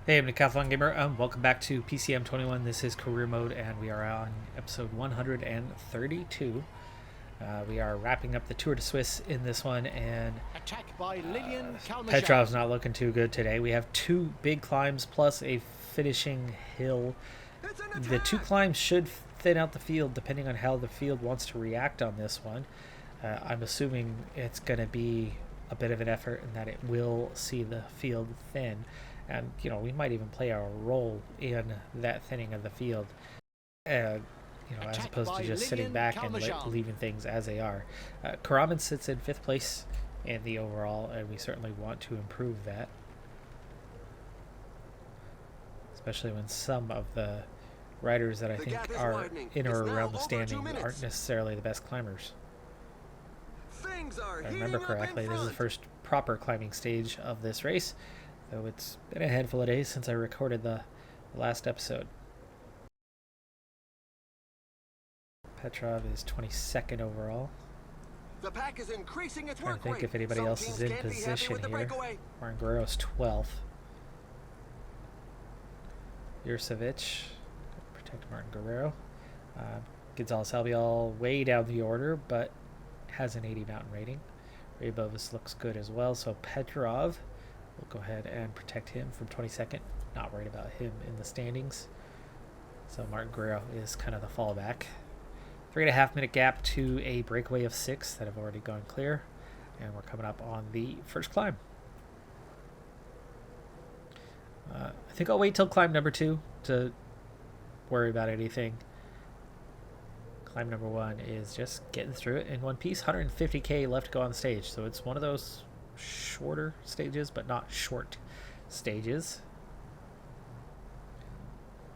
Hey, I'm Decathlon Gamer. Welcome back to PCM21. This is career mode, and we are on episode 132. We are wrapping up the Tour de Suisse in this one, and Petrov's not looking too good today. We have two big climbs plus a finishing hill. The two climbs should thin out the field depending on how the field wants to react on this one. I'm assuming it's going to be a bit of an effort and that it will see the field thin. And, we might even play our role in that thinning of the field, as opposed to just sitting back and leaving things as they are. Karaman sits in 5th place in the overall, and we certainly want to improve that. Especially when some of the riders that I think are in or around the standing aren't necessarily the best climbers. If I remember correctly, this is the first proper climbing stage of this race, though it's been a handful of days since I recorded the last episode. Petrov is 22nd overall. The pack is increasing its I think if anybody else is in position here. Martin Guerrero's 12th. Jurcevic, protect Martin Guerrero. Gonzalez Albiol way down the order, but has an 80 mountain rating. Rybovis looks good as well, so Petrov, we'll go ahead and protect him from 22nd. Not worried about him in the standings. So Martin Guerrero is kind of the fallback. 3.5 minute gap to a breakaway of 6 that have already gone clear. And we're coming up on the first climb. I think I'll wait till climb number 2 to worry about anything. Climb number 1 is just getting through it in one piece. 150k left to go on the stage. So it's one of those shorter stages, but not short stages.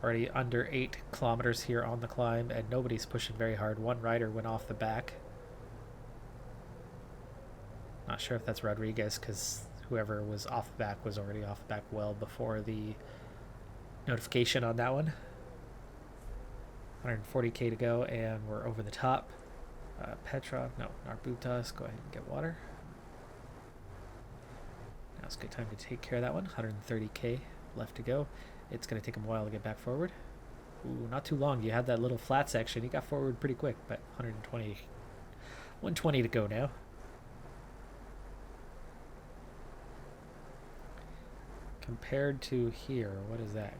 Already under 8 kilometers here on the climb, and nobody's pushing very hard. One rider went off the back. Not sure if that's Rodriguez, because whoever was off the back was already off the back well before the notification on that one. 140k to go, and we're over the top. Petrov, no, Narbutas, go ahead and get water. Now's a good time to take care of that one. 130k left to go. It's going to take him a while to get back forward. Ooh, not too long. You had that little flat section. He got forward pretty quick, but 120 to go now. Compared to here, what is that?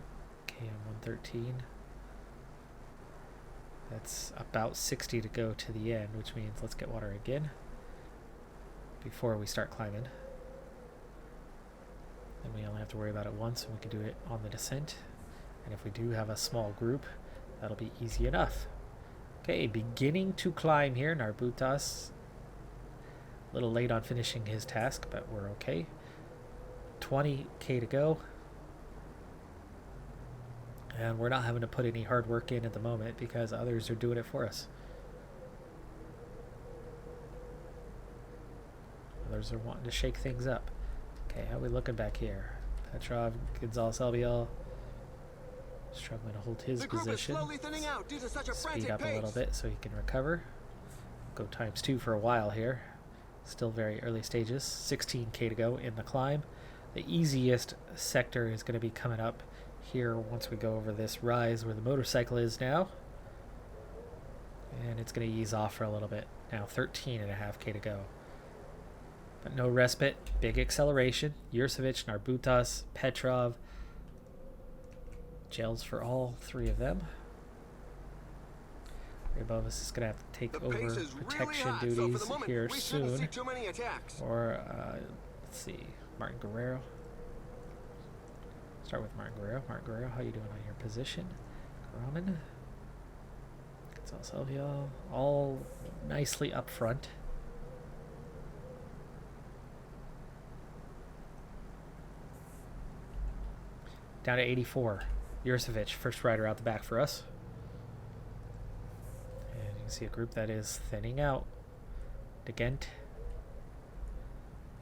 KM 113. That's about 60 to go to the end, which means let's get water again before we start climbing. Then we only have to worry about it once, and we can do it on the descent. And if we do have a small group, that'll be easy enough. Okay, beginning to climb here. Narbutas, a little late on finishing his task, but we're okay. 20k to go. And we're not having to put any hard work in at the moment because others are doing it for us. Others are wanting to shake things up. Okay, how are we looking back here? Petrov, Gonzalez Albiol struggling to hold his position. Speed up a little bit so he can recover. Go ×2 for a while here. Still very early stages. 16k to go in the climb. The easiest sector is going to be coming up here once we go over this rise where the motorcycle is now. And it's going to ease off for a little bit. Now 13.5k to go. But no respite. Big acceleration. Jurcevic, Narbutas, Petrov. Gels for all 3 of them. Rybovis is going to have to take over protection duties here soon. Or, let's see, Martin Guerrero. Start with Martin Guerrero. Martin Guerrero, how you doing on your position? Ramen. Gonzalez Albiol, all nicely up front. Down to 84. Jurcevic, first rider out the back for us. And you can see a group that is thinning out. De Gent.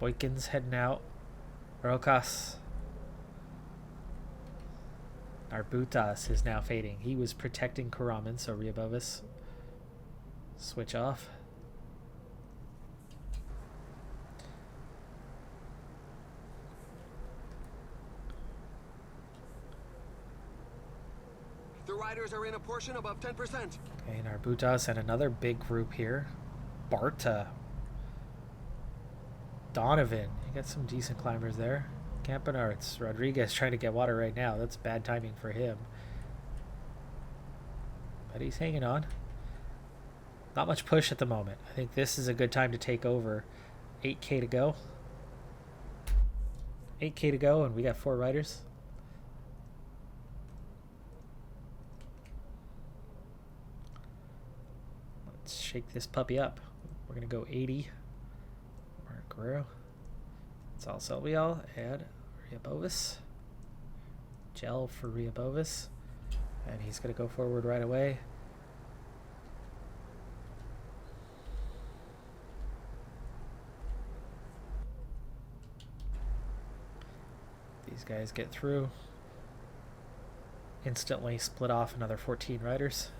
Boykins heading out. Rokas. Narbutas is now fading. He was protecting Karaman, so Rybovis switch off. riders are in a portion above 10%. Okay, Narbutas and another big group here. Barta. Donovan. You got some decent climbers there. Campanarts. Rodriguez trying to get water right now. That's bad timing for him. But he's hanging on. Not much push at the moment. I think this is a good time to take over. 8K to go. 8K to go, and we got 4 riders. Let's shake this puppy up. We're going to go 80. Mark Guerrero. It's all Selvial. Add Riabovis. Gel for Riabovis. And he's going to go forward right away. These guys get through. Instantly split off another 14 riders.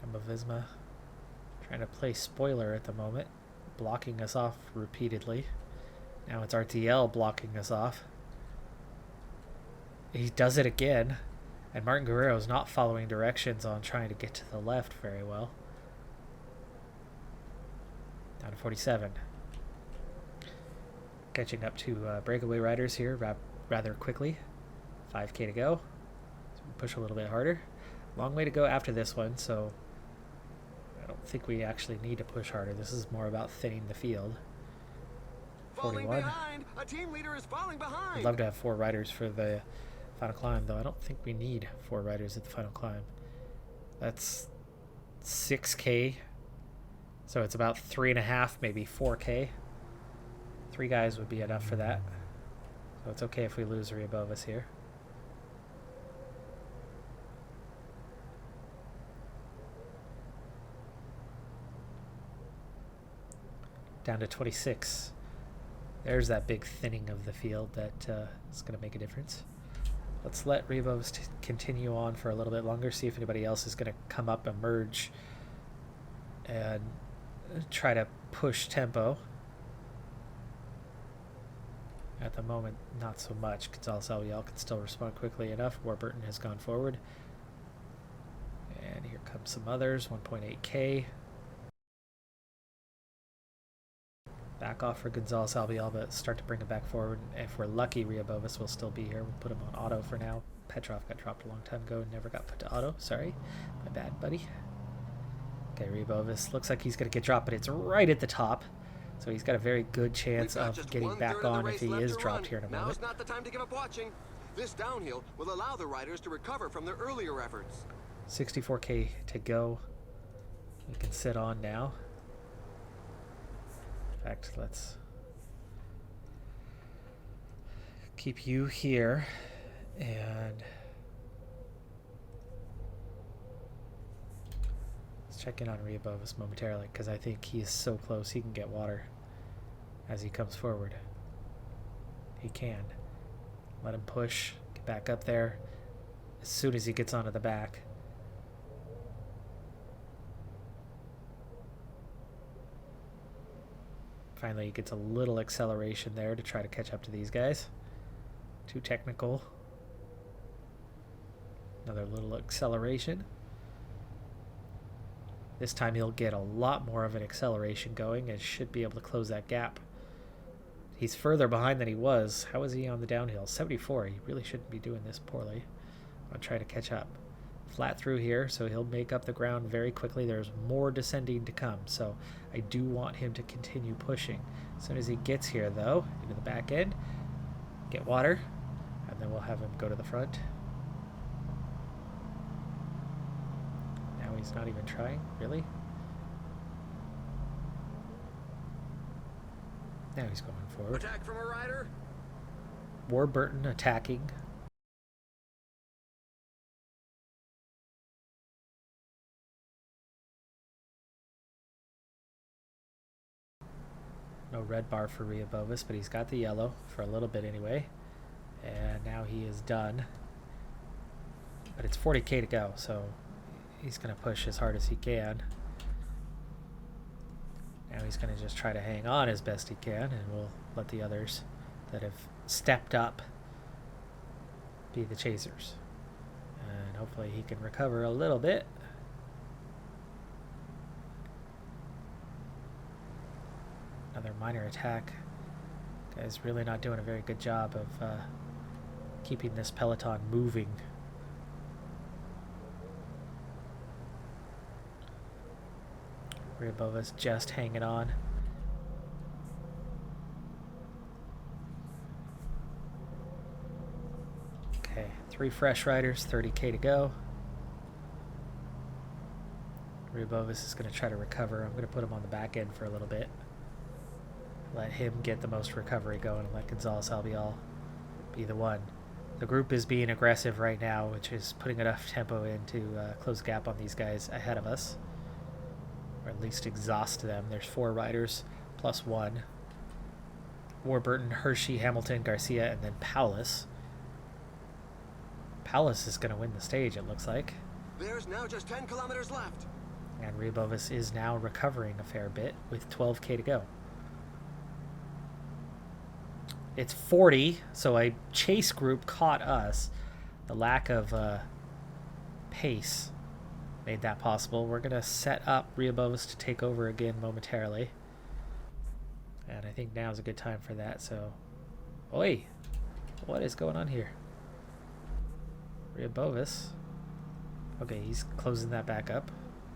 Jumbo Visma trying to play spoiler at the moment, blocking us off repeatedly. Now it's RTL blocking us off. He does it again, and Martin Guerrero is not following directions on trying to get to the left very well. Down to 47. Catching up to breakaway riders here rather quickly. 5K to go. So we push a little bit harder. Long way to go after this one, so I don't think we actually need to push harder. This is more about thinning the field. 41. Falling behind. A team leader is falling behind. I'd love to have 4 riders for the final climb, though I don't think we need 4 riders at the final climb. That's 6K. So it's about 3.5, maybe 4K. 3 guys would be enough for that. So it's okay if we lose Riabovis here. Down to 26. There's that big thinning of the field that is going to make a difference. Let's let Riabovis continue on for a little bit longer, see if anybody else is going to come up and merge and try to push tempo. At the moment, not so much. Gonzalez Albiol can still respond quickly enough. Warburton has gone forward. And here comes some others. 1.8K. Back off for Gonzalez Albiol, but start to bring it back forward. If we're lucky, Riabovis will still be here. We'll put him on auto for now. Petrov got dropped a long time ago and never got put to auto. Sorry. My bad, buddy. Okay, Riabovis looks like he's going to get dropped, but it's right at the top. So he's got a very good chance of getting back on if he is dropped here in a moment. Now's not the time to give up watching. This downhill will allow the riders to recover from their earlier efforts. 64K to go. We can sit on now. In fact, let's keep you here and let's check in on Riabovis momentarily because I think he is so close he can get water as he comes forward. He can. Let him push, get back up there as soon as he gets onto the back. Finally, he gets a little acceleration there to try to catch up to these guys. Too technical. Another little acceleration. This time he'll get a lot more of an acceleration going and should be able to close that gap. He's further behind than he was. How is he on the downhill? 74. He really shouldn't be doing this poorly. I'll try to catch up. Flat through here, so he'll make up the ground very quickly. There's more descending to come, so I do want him to continue pushing. As soon as he gets here, though, into the back end, get water, and then we'll have him go to the front. Now he's not even trying, really? Now he's going forward. Attack from a rider. Warburton attacking. No red bar for Riabovis, but he's got the yellow for a little bit anyway. And now he is done. But it's 40K to go, so he's going to push as hard as he can. Now he's going to just try to hang on as best he can, and we'll let the others that have stepped up be the chasers. And hopefully he can recover a little bit. Another minor attack. Guy's really not doing a very good job of keeping this Peloton moving. Right above us, just hanging on. Okay, 3 fresh riders, 30k to go. Right above us is going to try to recover. I'm going to put him on the back end for a little bit. Let him get the most recovery going and let Gonzalez Albiol be the one. The group is being aggressive right now, which is putting enough tempo in to close the gap on these guys ahead of us. Or at least exhaust them. There's 4 riders plus 1. Warburton, Hershey, Hamilton, Garcia, and then Paulus. Paulus is going to win the stage, it looks like. There's now just 10 kilometers left. And Ribovis is now recovering a fair bit with 12k to go. It's 40, so a chase group caught us. The lack of pace made that possible. We're going to set up Ribovis to take over again momentarily. And I think now is a good time for that, so... Oi! What is going on here? Ribovis. Okay, he's closing that back up.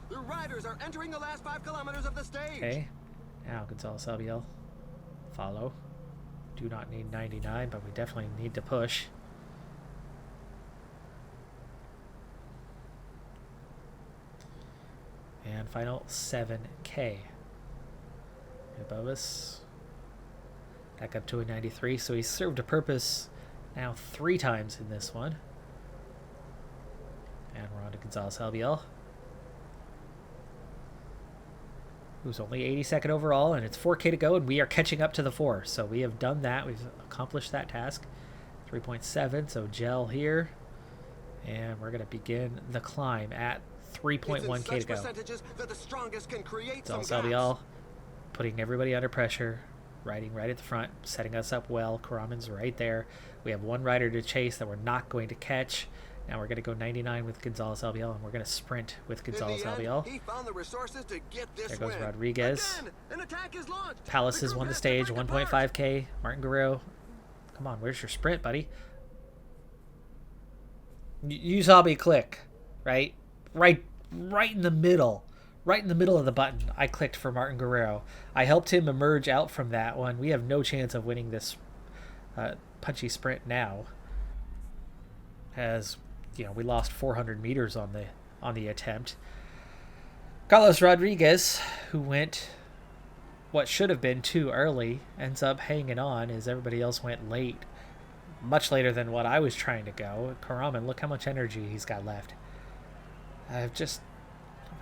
The riders are entering the last 5 kilometers of the stage. Okay. Now Gonzalez Albiol. Follow. Do not need 99, but we definitely need to push. And final 7k. Above us. Back up to a 93, so he's served a purpose now 3 times in this one. And we're on to Gonzalez Albiol, who's only 82nd overall, and it's 4k to go, and we are catching up to the 4. So we have done that. We've accomplished that task. 3.7, so gel here. And we're going to begin the climb at 3.1k to go. Gonzalez Albiol putting everybody under pressure, riding right at the front, setting us up well. Karaman's right there. We have 1 rider to chase that we're not going to catch. Now we're going to go 99 with Gonzalez Albiol, and we're going to sprint with Gonzalez Albiol. There goes Rodriguez. Palace has won the stage, 1.5k. Martin Guerrero, come on, where's your sprint, buddy? You saw me click, right? Right in the middle. Right in the middle of the button, I clicked for Martin Guerrero. I helped him emerge out from that one. We have no chance of winning this punchy sprint now, as you know, we lost 400 meters on the attempt. Carlos Rodriguez, who went what should have been too early, ends up hanging on as everybody else went late, much later than what I was trying to go. Karaman, look how much energy he's got left. I've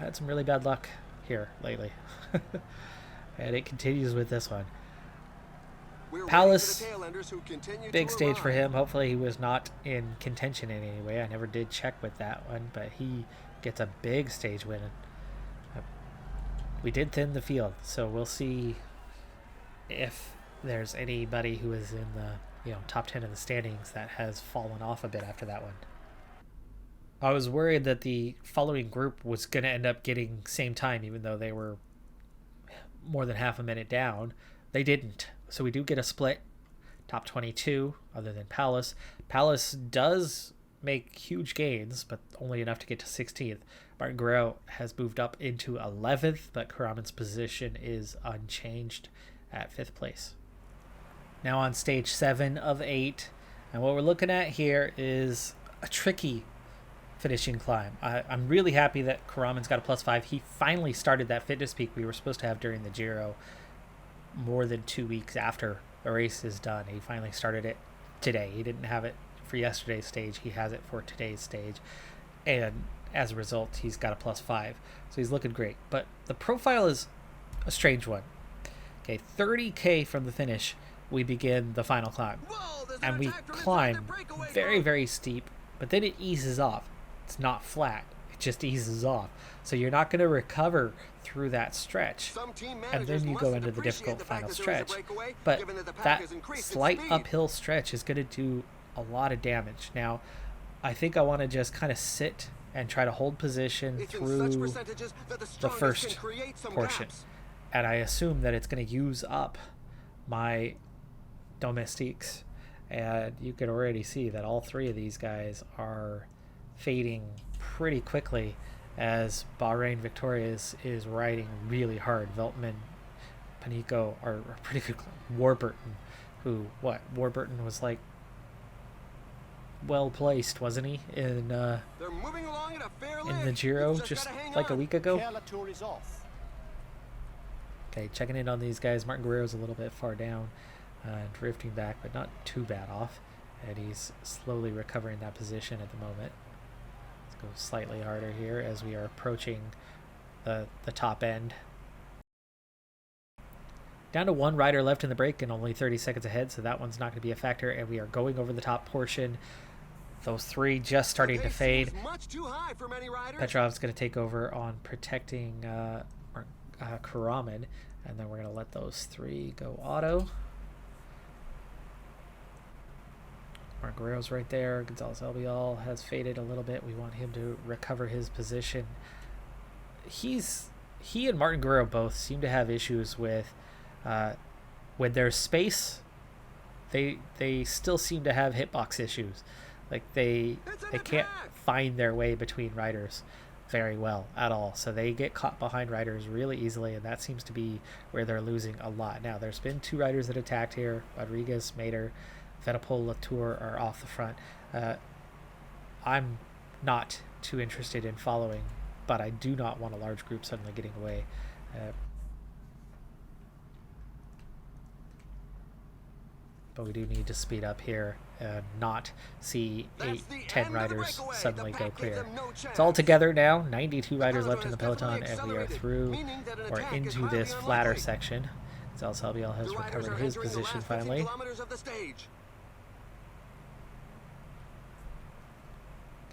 had some really bad luck here lately. And it continues with this one. Palace, big stage for him. Hopefully he was not in contention in any way. I never did check with that one, but he gets a big stage win. We did thin the field, so we'll see if there's anybody who is in the top 10 of the standings that has fallen off a bit after that one. I was worried that the following group was going to end up getting same time, even though they were more than half a minute down. They didn't. So we do get a split. Top 22, other than Palace. Palace does make huge gains, but only enough to get to 16th. Martin Guerrero has moved up into 11th, but Karaman's position is unchanged at 5th place. Now on stage 7 of 8. And what we're looking at here is a tricky finishing climb. I'm really happy that Karaman's got a +5. He finally started that fitness peak we were supposed to have during the Giro more than 2 weeks after the race is done. He finally started it today. He didn't have it for yesterday's stage. He has it for today's stage. And as a result, he's got a +5. So he's looking great. But the profile is a strange one. Okay, 30k from the finish, we begin the final climb. And we climb very, very steep, but then it eases off. It's not flat. It just eases off. So you're not going to recover through that stretch. And then you go into the difficult final stretch. But that slight uphill stretch is going to do a lot of damage. Now, I think I want to just kind of sit and try to hold position through the first portion. And I assume that it's going to use up my domestiques. And you can already see that all three of these guys are fading pretty quickly as Bahrain Victorious is riding really hard. Veltman, Panico are pretty good. Warburton, Warburton was like well placed, wasn't he, in the Giro just like a week ago? Okay, checking in on these guys. Martin Guerrero's a little bit far down, drifting back, but not too bad off, and he's slowly recovering that position at the moment. Let's go slightly harder here as we are approaching the top end. Down to one rider left in the break and only 30 seconds ahead, so that one's not going to be a factor, and we are going over the top portion. Those three just starting to fade. Petrov's going to take over on protecting Karaman, and then we're going to let those three go auto. Mark Guerrero's right there. Gonzalez Albiol has faded a little bit. We want him to recover his position. He and Martin Guerrero both seem to have issues with when there's space. They still seem to have hitbox issues. Like they can't find their way between riders very well at all. So they get caught behind riders really easily, and that seems to be where they're losing a lot. Now, there's been two riders that attacked here. Rodriguez, Mater, Venepol, Latour are off the front. I'm not too interested in following, but I do not want a large group suddenly getting away. But we do need to speed up here and not see 8-10 riders suddenly go clear. It's all together now. 92 riders left in the peloton, and we are through or into this flatter section. Gonzalez Albiol has recovered his position finally.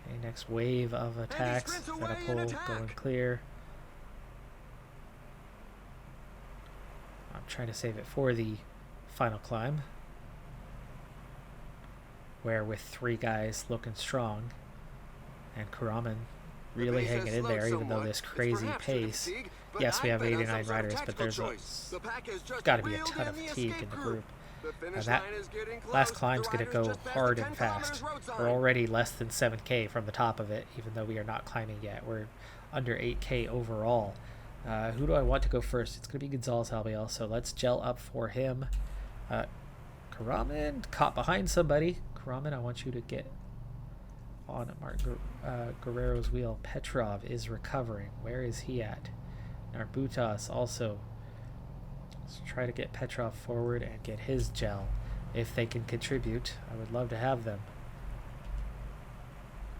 Okay, next wave of attacks. Venepol going clear. I'm trying to save it for the final climb, where with three guys looking strong and Karaman really hanging in there, even though this crazy pace. Yes, we have 89 riders, but there's got to be a ton of fatigue in the group. And that last climb's going to go hard and fast. We're already less than 7K from the top of it, even though we are not climbing yet. We're under 8K overall. Who do I want to go first? It's going to be Gonzalez Albiol, so let's gel up for him. Karaman caught behind somebody. Karaman, I want you to get on Martin Guerrero's wheel. Petrov is recovering. Where is he at? Narbutas also. Let's try to get Petrov forward and get his gel. If they can contribute, I would love to have them.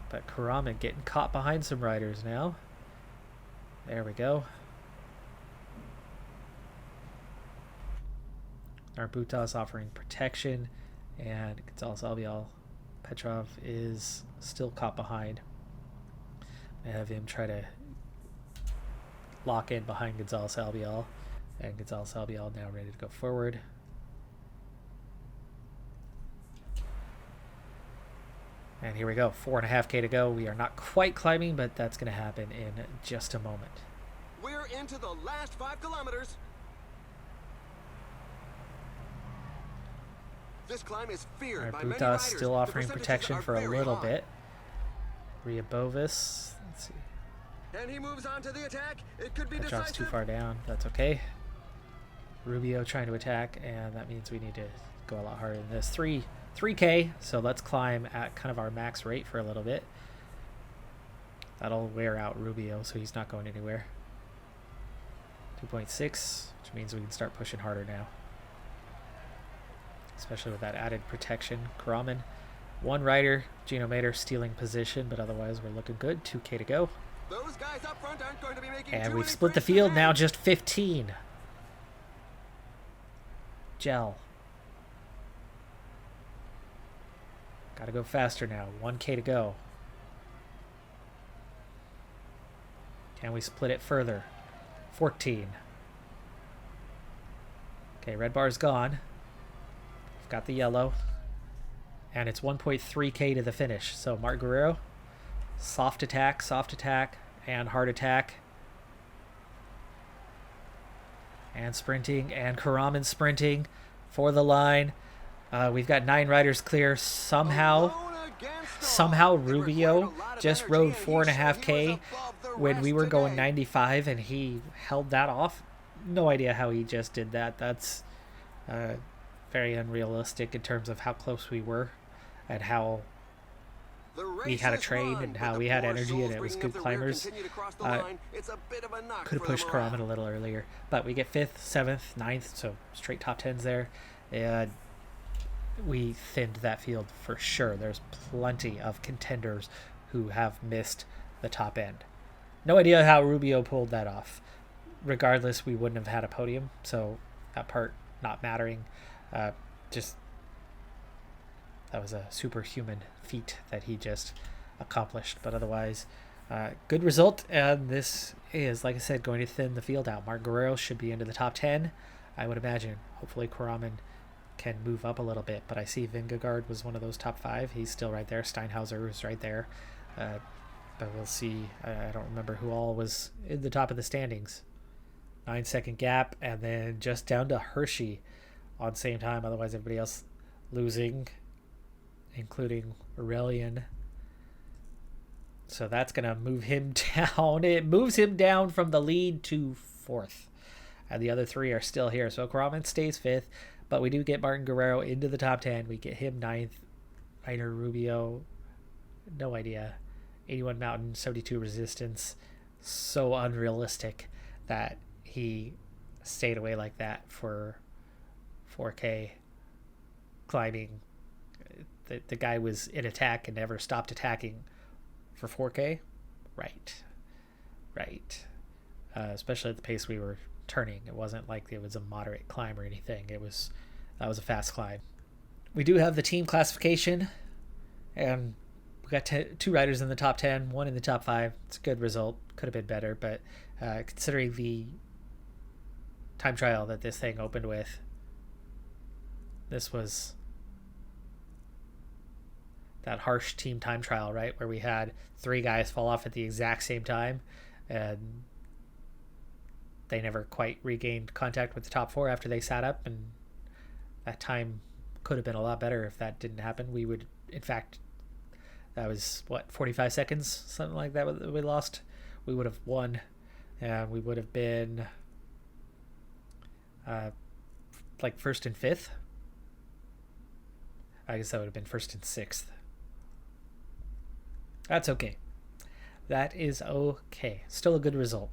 But Karaman getting caught behind some riders now. There we go. Narbutas offering protection, and Gonzalez Albiol. Petrov is still caught behind. I have him try to lock in behind Gonzalez Albiol, and Gonzalez Albiol now ready to go forward. And here we go, 4.5K to go. We are not quite climbing, but that's going to happen in just a moment. We're into the last 5 kilometers. This climb is feared by many riders. Still offering protection for a little bit. Riabovis, let's see. And he moves on to the attack. It could be Petrov's too far down. That's okay. Rubio trying to attack, and that means we need to go a lot harder than this. 3K, so let's climb at kind of our max rate for a little bit. That'll wear out Rubio, so he's not going anywhere. 2.6, which means we can start pushing harder now, especially with that added protection. Karaman, one rider, Gino Mater stealing position, but otherwise we're looking good. 2K to go. Those guys up front aren't going to be making and we've split the field now, just 15. Gel. Gotta go faster now. 1K to go. Can we split it further? 14. Okay, red bar's gone. We've got the yellow. And it's 1.3K to the finish. So Martin Guerrero, soft attack, and hard attack. And sprinting, and Karaman sprinting for the line. We've got 9 riders clear. Somehow Rubio just rode 4.5K when we were going 95, and he held that off. No idea how he just did that. That's very unrealistic in terms of how close we were and how we had a train and how we had energy, and it was good climbers. Could have pushed Karaman a little earlier, but we get 5th, 7th, 9th, so straight top 10s there, and we thinned that field for sure. There's plenty of contenders who have missed the top end. No idea how Rubio pulled that off. Regardless, we wouldn't have had a podium, so that part not mattering. Just that was a superhuman feat that he just accomplished. But otherwise, good result. And this is, like I said, going to thin the field out. Martin Guerrero should be into the top 10, I would imagine. Hopefully Karaman can move up a little bit. But I see Vingegaard was one of those top 5. He's still right there. Steinhauser is right there. But we'll see. I don't remember who all was in the top of the standings. 9-second gap, and then just down to Hershey on same time. Otherwise, everybody else losing, including Aurelian. So that's going to move him down. It moves him down from the lead to 4th. And the other 3 are still here. So Karaman stays 5th, but we do get Martin Guerrero into the top 10. We get him 9th. Rainer Rubio, no idea. 81 mountain, 72 resistance. So unrealistic that he stayed away like that for 4K climbing. The guy was in attack and never stopped attacking for 4K. Right. Especially at the pace we were turning. It wasn't like it was a moderate climb or anything. That was a fast climb. We do have the team classification, and we got 2 riders in the top 10, 1 in the top 5. It's a good result. Could have been better, but considering the time trial that this thing opened with, this was that harsh team time trial, right, where we had 3 guys fall off at the exact same time, and they never quite regained contact with the top 4 after they sat up, and that time could have been a lot better if that didn't happen. We would, in fact, that was 45 seconds, something like that we lost. We would have won, and we would have been like 1st and 5th. I guess that would have been 1st and 6th. That's okay. That is okay. Still a good result.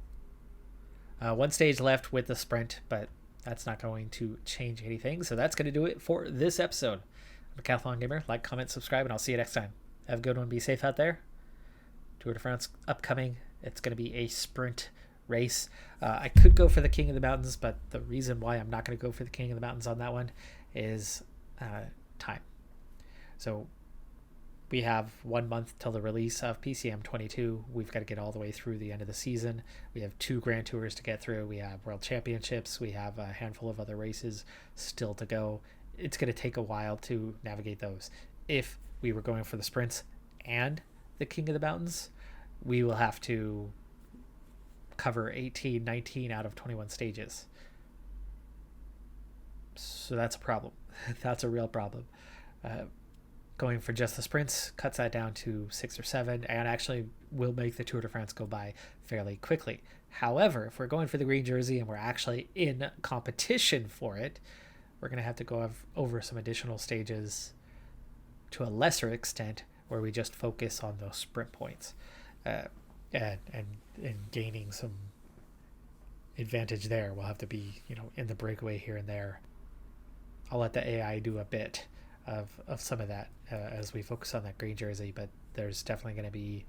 1 stage left with the sprint, but that's not going to change anything. So that's going to do it for this episode. I'm Decathlon Gamer. Like, comment, subscribe, and I'll see you next time. Have a good one. Be safe out there. Tour de France upcoming. It's going to be a sprint race. I could go for the King of the Mountains, but the reason why I'm not going to go for the King of the Mountains on that one is time. So we have 1 month till the release of PCM22. We've got to get all the way through the end of the season. We have 2 Grand Tours to get through. We have World Championships. We have a handful of other races still to go. It's going to take a while to navigate those. If we were going for the sprints and the King of the Mountains, we will have to cover 18, 19 out of 21 stages. So that's a problem. That's a real problem. Going for just the sprints cuts that down to 6 or 7, and actually will make the Tour de France go by fairly quickly. However, if we're going for the green jersey and we're actually in competition for it, we're going to have to go over some additional stages to a lesser extent, where we just focus on those sprint points and gaining some advantage there. We'll have to be, in the breakaway here and there. I'll let the AI do a bit of some of that as we focus on that green jersey, but there's definitely going to be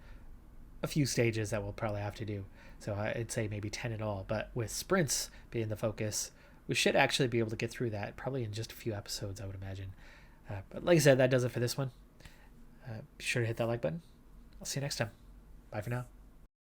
a few stages that we'll probably have to do. So I'd say maybe 10 in all, but with sprints being the focus, we should actually be able to get through that probably in just a few episodes, I would imagine. But like I said, that does it for this one. Be sure to hit that like button. I'll see you next time. Bye for now.